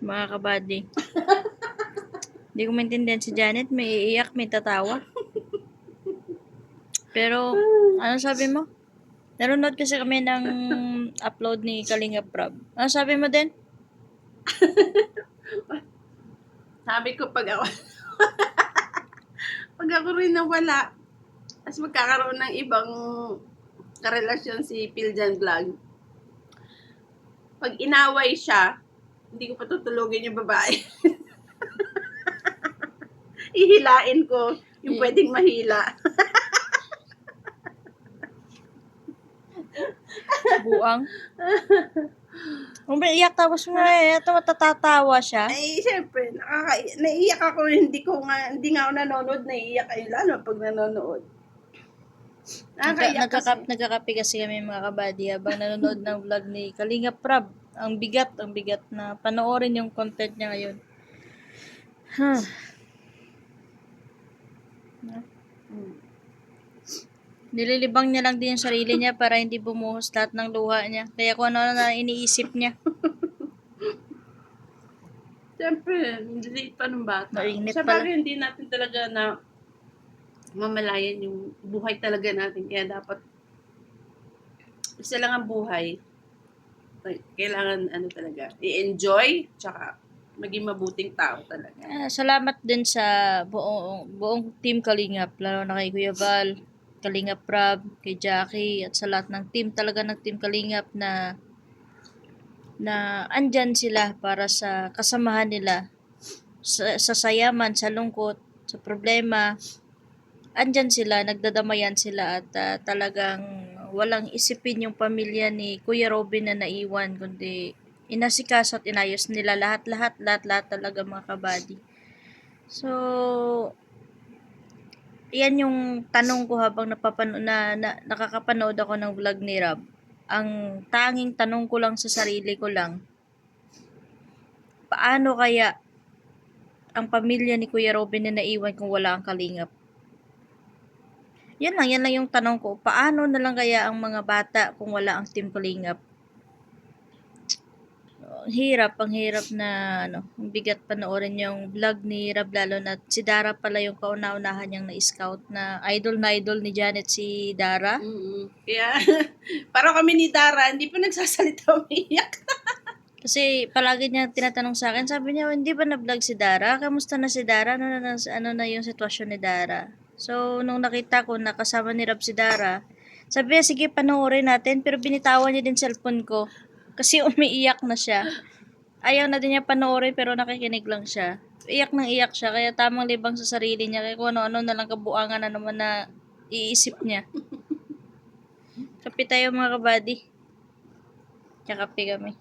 Mga kabady. Hindi ko maintindihan si Janet, may iiyak, may tatawa. Pero, ano sabi mo? Nanonood kasi kami ng upload ni Kalinga Prab. Ano sabi mo din? Sabi ko pag ako rin nawala, as magkakaroon ng ibang karelasyon si Piljan Vlog. Pag inaway siya, hindi ko patutulugin yung babae. Ihilain ko yung pwedeng mahila. Buang. Umiiyak tapos matatawa siya. Ay, syempre, naiiyak ako, hindi nga ako nanonood, naiiyak kayo lalo pag nanonood. Nagkakape kasi kami mga kabady habang nanonood ng vlog ni Kalinga Prab. Ang bigat na panoorin yung content niya ngayon. Nililibang niya lang din yung sarili niya para hindi bumuhos lahat ng luha niya. Kaya kung ano na iniisip niya. Siyempre, hindi pa ng bata. Mainit Sa pala. bagay, hindi natin talaga na mamalayan yung buhay talaga natin. Kaya dapat, isa lang ang buhay. Kailangan, talaga, i-enjoy, tsaka maging mabuting tao talaga. Salamat din sa buong team Kalingap, lalo na kay Kuya Val, Kalingap Prab, kay Jackie, at sa lahat ng team talaga ng team Kalingap na andyan sila para sa kasamahan nila sa saya man, sa lungkot, sa problema. Andyan sila, nagdadamayan sila at talagang walang isipin yung pamilya ni Kuya Robin na naiwan, kundi inasikaso at inayos nila lahat talaga mga kabady. So, yan yung tanong ko habang nakakapanood ako ng vlog ni Rob. Ang tanging tanong ko lang sa sarili ko lang, paano kaya ang pamilya ni Kuya Robin na naiwan kung wala ang Kalingap? Yan lang yung tanong ko. Paano na lang kaya ang mga bata kung wala ang Team Kalingap? Ang hirap na ang bigat panoorin yung vlog ni Rob, lalo na si Dara pala yung kauna-unahan niyang na-scout na idol ni Janet si Dara. Kaya, parang kami ni Dara, hindi pa nagsasalita, umiiyak. Kasi palagi niya tinatanong sa akin, sabi niya, hindi ba na-vlog si Dara? Kamusta na si Dara? Ano na yung sitwasyon ni Dara? So, nung nakita ko nakasama ni Rob si Dara, sabi niya, sige, panoorin natin. Pero binitawan niya din cellphone ko. Kasi umiiyak na siya. Ayaw na din niya panoorin pero nakikinig lang siya. Iyak siya. Kaya tamang libang sa sarili niya. Kaya kung ano-ano na lang kabuangan na naman na iisip niya. Kape tayo mga kabady. Kakape kami.